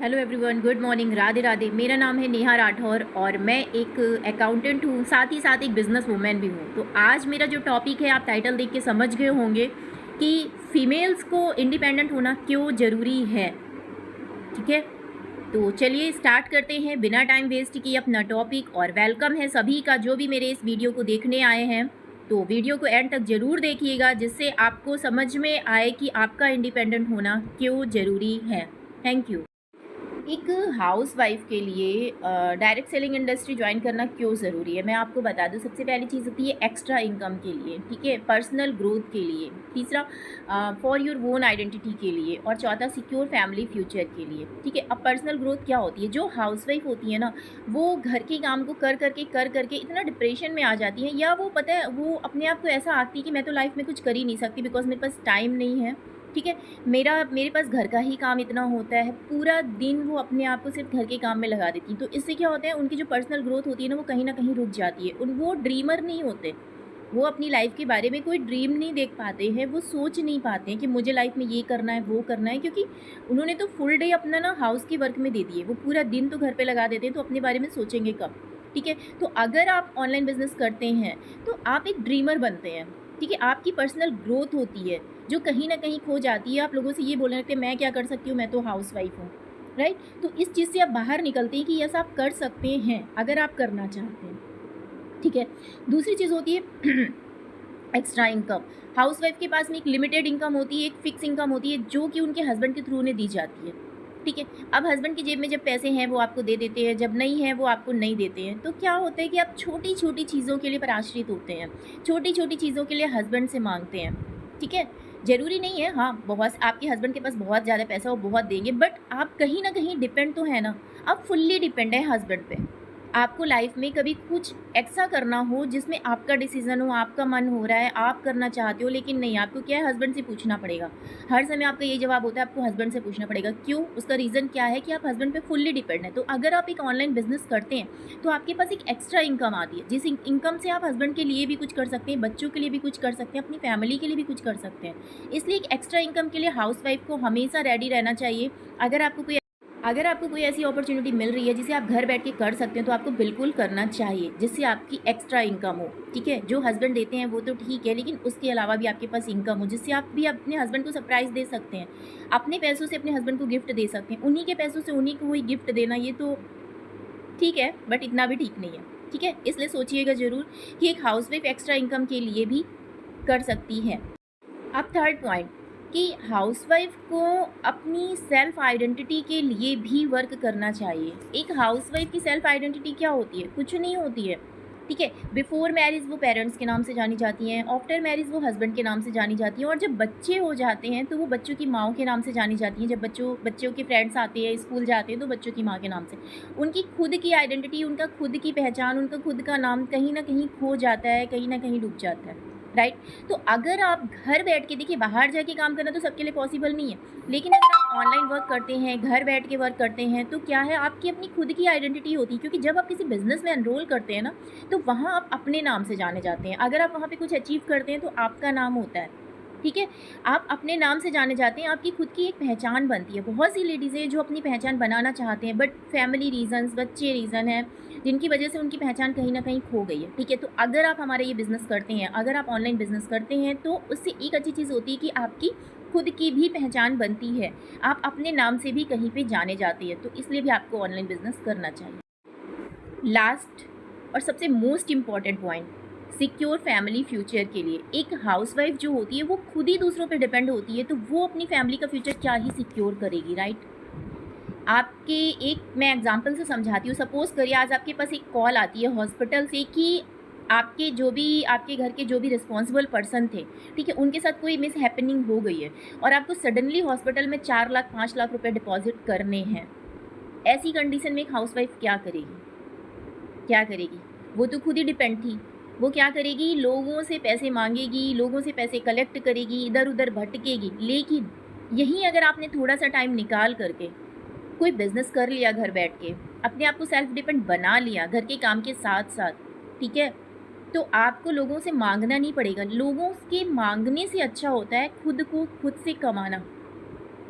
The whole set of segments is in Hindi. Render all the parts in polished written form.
Hello everyone, good morning, Radhe Radhe. मेरा नाम है नेहा राठौर और मैं एक अकाउंटेंट हूँ, साथ ही साथ एक बिजनेस वूमेन भी हूँ। तो आज मेरा जो टॉपिक है, आप टाइटल देख के समझ गए होंगे कि फीमेल्स को इंडिपेंडेंट होना क्यों ज़रूरी है। ठीक है, तो चलिए स्टार्ट करते हैं बिना टाइम वेस्ट किए अपना टॉपिक। और वेलकम है सभी का जो भी मेरे इस वीडियो को देखने आए हैं। तो वीडियो को एंड तक ज़रूर देखिएगा, जिससे आपको समझ में आए कि आपका इंडिपेंडेंट होना क्यों ज़रूरी है। Thank you. एक हाउसवाइफ के लिए डायरेक्ट सेलिंग इंडस्ट्री ज्वाइन करना क्यों ज़रूरी है, मैं आपको बता दूं। सबसे पहली चीज़ होती है एक्स्ट्रा इनकम के लिए, ठीक है, पर्सनल ग्रोथ के लिए। तीसरा, फॉर योर ओन आइडेंटिटी के लिए। और चौथा, सिक्योर फैमिली फ्यूचर के लिए। ठीक है, अब पर्सनल ग्रोथ क्या होती है, जो हाउसवाइफ होती है ना, वो घर के काम को कर करके इतना डिप्रेशन में आ जाती है, या वो पता है वो अपने आप को ऐसा आती है कि मैं तो लाइफ में कुछ कर ही नहीं सकती बिकॉज मेरे पास टाइम नहीं है। ठीक है, मेरे पास घर का ही काम इतना होता है, पूरा दिन वो अपने आप को सिर्फ घर के काम में लगा देती हैं। तो इससे क्या होता है, उनकी जो पर्सनल ग्रोथ होती है ना कहीं रुक जाती है। वो ड्रीमर नहीं होते, वो अपनी लाइफ के बारे में कोई ड्रीम नहीं देख पाते हैं, वो सोच नहीं पाते हैं कि मुझे लाइफ में ये करना है वो करना है, क्योंकि उन्होंने तो फुल डे अपना ना हाउस के वर्क में दे दिए। वो पूरा दिन तो घर पे लगा देते हैं, तो अपने बारे में सोचेंगे कब। ठीक है, तो अगर आप ऑनलाइन बिजनेस करते हैं तो आप एक ड्रीमर बनते हैं। ठीक है, आपकी पर्सनल ग्रोथ होती है जो कहीं ना कहीं खो जाती है। आप लोगों से ये बोलने लगते हैं मैं क्या कर सकती हूँ, मैं तो हाउस वाइफ हूँ, राइट। तो इस चीज़ से आप बाहर निकलते हैं कि यस आप कर सकते हैं अगर आप करना चाहते हैं। ठीक है, दूसरी चीज़ होती है एक्स्ट्रा इनकम। हाउसवाइफ के पास में एक लिमिटेड इनकम होती है, एक फिक्स इनकम होती है जो कि उनके हस्बैंड के थ्रू उन्हें दी जाती है। ठीक है, अब हस्बैंड की जेब में जब पैसे हैं वो आपको दे देते हैं, जब नहीं है वो आपको नहीं देते हैं। तो क्या होता है कि आप छोटी छोटी चीज़ों के लिए पराश्रित होते हैं, छोटी छोटी चीज़ों के लिए हस्बैंड से मांगते हैं। ठीक है, ज़रूरी नहीं है हाँ बहुत आपके हस्बैंड के पास बहुत ज़्यादा पैसा वो बहुत देंगे, बट आप कहीं ना कहीं डिपेंड तो है ना। आप फुल्ली डिपेंड है हस्बैंड पे। आपको लाइफ में कभी कुछ ऐसा करना हो जिसमें आपका डिसीजन हो, आपका मन हो रहा है, आप करना चाहते हो, लेकिन नहीं, आपको क्या है, हस्बैंड से पूछना पड़ेगा। हर समय आपका यही जवाब होता है, आपको हस्बैंड से पूछना पड़ेगा। क्यों? उसका रीज़न क्या है कि आप हस्बैंड पे फुल्ली डिपेंड है। तो अगर आप एक ऑनलाइन बिजनेस करते हैं तो आपके पास एक एक्स्ट्रा इनकम आती है, जिस इनकम से आप हस्बैंड के लिए भी कुछ कर सकते हैं, बच्चों के लिए भी कुछ कर सकते हैं, अपनी फैमिली के लिए भी कुछ कर सकते हैं। इसलिए एक एक्स्ट्रा इनकम के लिए हाउसवाइफ को हमेशा रेडी रहना चाहिए। अगर आपको कोई ऐसी अपॉर्चुनिटी मिल रही है जिसे आप घर बैठ के कर सकते हैं तो आपको बिल्कुल करना चाहिए, जिससे आपकी एक्स्ट्रा इनकम हो। ठीक है, जो हस्बैंड देते हैं वो तो ठीक है, लेकिन उसके अलावा भी आपके पास इनकम हो, जिससे आप भी अपने हस्बैंड को सरप्राइज़ दे सकते हैं, अपने पैसों से अपने हस्बैंड को गिफ्ट दे सकते हैं। उन्हीं के पैसों से उन्हीं को ही गिफ्ट देना, ये तो ठीक है, बट इतना भी ठीक नहीं है। ठीक है, इसलिए सोचिएगा ज़रूर कि एक हाउसवाइफ एक्स्ट्रा इनकम के लिए भी कर सकती है। अब थर्ड पॉइंट, कि हाउसवाइफ को अपनी सेल्फ आइडेंटिटी के लिए भी वर्क करना चाहिए। एक हाउसवाइफ की सेल्फ आइडेंटिटी क्या होती है? कुछ नहीं होती है। ठीक है, बिफोर मैरिज वो पेरेंट्स के नाम से जानी जाती हैं, आफ्टर मैरिज वो हस्बैंड के नाम से जानी जाती हैं, और जब बच्चे हो जाते हैं तो वो बच्चों की माओ के नाम से जानी जाती हैं। जब बच्चों के फ्रेंड्स आते हैं, स्कूल जाते हैं, तो बच्चों की माँ के नाम से। उनकी खुद की आइडेंटिटी, उनका खुद की पहचान, उनका खुद का नाम कहीं ना कहीं खो जाता है, कहीं ना कहीं डूब जाता है, राइट। तो अगर आप घर बैठ के, देखिए बाहर जाके काम करना तो सबके लिए पॉसिबल नहीं है, लेकिन अगर आप ऑनलाइन वर्क करते हैं, घर बैठ के वर्क करते हैं, तो क्या है, आपकी अपनी खुद की आइडेंटिटी होती है। क्योंकि जब आप किसी बिजनेस में एनरोल करते हैं ना, तो वहाँ आप अपने नाम से जाने जाते हैं। अगर आप वहाँ पे कुछ अचीव करते हैं तो आपका नाम होता है। ठीक है, आप अपने नाम से जाने जाते हैं, आपकी खुद की एक पहचान बनती है। बहुत सी लेडीज़ हैं जो अपनी पहचान बनाना चाहते हैं, बट फैमिली रीजंस, बच्चे रीज़न है जिनकी वजह से उनकी पहचान कहीं ना कहीं खो गई है। ठीक है, तो अगर आप हमारे ये बिज़नेस करते हैं, अगर आप ऑनलाइन बिज़नेस करते हैं, तो उससे एक अच्छी चीज़ होती है कि आपकी खुद की भी पहचान बनती है, आप अपने नाम से भी कहीं पे जाने जाते हैं। तो इसलिए भी आपको ऑनलाइन बिज़नेस करना चाहिए। लास्ट और सबसे most important point, secure family future के लिए। एक हाउसवाइफ जो होती है वो खुद ही दूसरों पे डिपेंड होती है, तो वो अपनी फैमिली का फ्यूचर क्या ही सिक्योर करेगी, राइट। आपके एक मैं एग्जांपल से समझाती हूँ। सपोज़ करिए आज आपके पास एक कॉल आती है हॉस्पिटल से कि आपके घर के जो भी रिस्पॉन्सिबल पर्सन थे, ठीक है, उनके साथ कोई मिस हैपनिंग हो गई है, और आपको सडनली हॉस्पिटल में 4 लाख 5 लाख रुपए डिपॉजिट करने हैं। ऐसी कंडीशन में एक हाउसवाइफ क्या करेगी? क्या करेगी? वो तो खुद ही डिपेंड थी। वो क्या करेगी? लोगों से पैसे मांगेगी, लोगों से पैसे कलेक्ट करेगी, इधर उधर भटकेगी। लेकिन यहीं अगर आपने थोड़ा सा टाइम निकाल करके कोई बिजनेस कर लिया, घर बैठ के अपने आप को सेल्फ डिपेंड बना लिया घर के काम के साथ साथ, ठीक है, तो आपको लोगों से मांगना नहीं पड़ेगा। लोगों के मांगने से अच्छा होता है खुद को खुद से कमाना।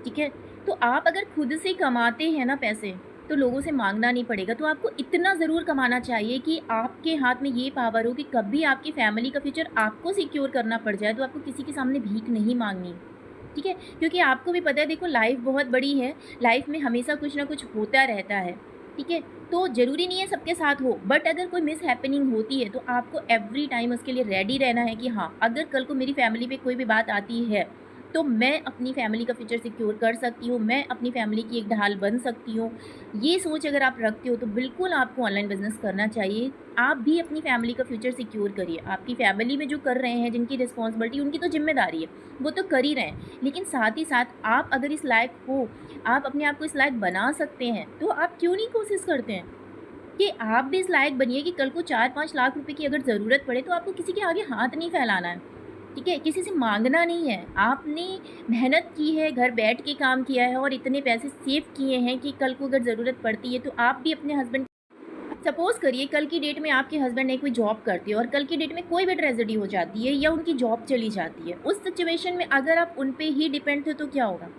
ठीक है, तो आप अगर खुद से कमाते हैं ना पैसे, तो लोगों से माँगना नहीं पड़ेगा। तो आपको इतना ज़रूर कमाना चाहिए कि आपके हाथ में ये पावर हो कि कभी आपकी फैमिली का फ्यूचर आपको सिक्योर करना पड़ जाए तो आपको किसी के सामने भीख नहीं माँगनी, ठीक है? क्योंकि आपको भी पता है, देखो लाइफ़ बहुत बड़ी है, लाइफ़ में हमेशा कुछ ना कुछ होता रहता है, ठीक है? तो ज़रूरी नहीं है सबके साथ हो, बट अगर कोई मिसहैपनिंग होती है तो आपको एवरी टाइम उसके लिए रेडी रहना है कि हाँ, अगर कल को मेरी फैमिली पे कोई भी बात आती है, तो मैं अपनी फैमिली का फ्यूचर सिक्योर कर सकती हूँ, मैं अपनी फैमिली की एक ढाल बन सकती हूँ। ये सोच अगर आप रखते हो तो बिल्कुल आपको ऑनलाइन बिज़नेस करना चाहिए। आप भी अपनी फैमिली का फ्यूचर सिक्योर करिए। आपकी फैमिली में जो कर रहे हैं, जिनकी रिस्पॉन्सिबिलिटी, उनकी तो ज़िम्मेदारी है, वो तो कर ही रहे हैं। लेकिन साथ ही साथ आप अगर इस लायक हो, आप अपने आप को इस लायक बना सकते हैं, तो आप क्यों नहीं कोशिश करते हैं कि आप भी इस लायक बनिए कि कल को 4-5 लाख रुपए की अगर ज़रूरत पड़े तो आपको किसी के आगे हाथ नहीं फैलाना है, ठीक है? किसी से माँगना नहीं है। आपने मेहनत की है, घर बैठ के काम किया है और इतने पैसे सेव किए हैं कि कल को अगर ज़रूरत पड़ती है तो आप भी अपने हस्बैंड, सपोज़ करिए कल की डेट में आपके हस्बैंड ने कोई जॉब करती है और कल की डेट में कोई भी ट्रेजेडी हो जाती है या उनकी जॉब चली जाती है। उस सिचुएशन में अगर आप उन पे ही डिपेंड थे तो क्या होगा?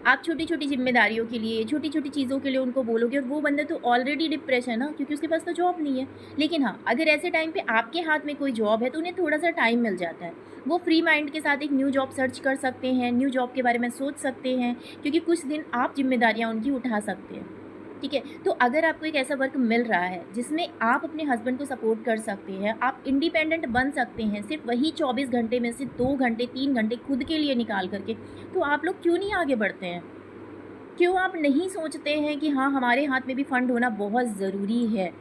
आप छोटी-छोटी ज़िम्मेदारियों के लिए, छोटी-छोटी चीज़ों के लिए उनको बोलोगे और वो बंदा तो ऑलरेडी डिप्रेस है ना, क्योंकि उसके पास तो जॉब नहीं है। लेकिन हाँ, अगर ऐसे टाइम पे आपके हाथ में कोई जॉब है तो उन्हें थोड़ा-सा टाइम मिल जाता है। वो फ्री माइंड के साथ एक न्यू जॉब सर्च कर सकते हैं, न्यू जॉब के बारे में सोच सकते हैं, क्योंकि कुछ दिन आप ज़िम्मेदारियाँ उनकी उठा सकते हैं। ठीक है? तो अगर आपको एक ऐसा वर्क मिल रहा है जिसमें आप अपने हस्बैंड को सपोर्ट कर सकते हैं, आप इंडिपेंडेंट बन सकते हैं, सिर्फ़ वही 24 घंटे में से 2 घंटे, 3 घंटे खुद के लिए निकाल कर के, तो आप लोग क्यों नहीं आगे बढ़ते हैं? क्यों आप नहीं सोचते हैं कि हाँ, हमारे हाथ में भी फंड होना बहुत ज़रूरी है?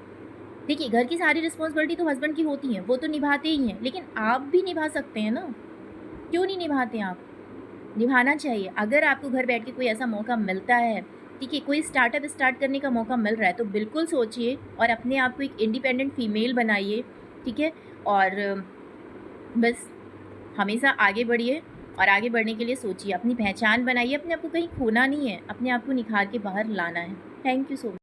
देखिए, घर की सारी रिस्पॉन्सिबिलिटी तो हस्बैंड की होती हैं, वो तो निभाते ही हैं, लेकिन आप भी निभा सकते हैं ना, क्यों नहीं निभाते आप? निभाना चाहिए। अगर आपको घर बैठ के कोई ऐसा मौका मिलता है, ठीक है, कोई स्टार्टअप स्टार्ट करने का मौका मिल रहा है, तो बिल्कुल सोचिए और अपने आप को एक इंडिपेंडेंट फ़ीमेल बनाइए, ठीक है? और बस हमेशा आगे बढ़िए और आगे बढ़ने के लिए सोचिए, अपनी पहचान बनाइए, अपने आप को कहीं खोना नहीं है, अपने आप को निखार के बाहर लाना है। Thank you so much.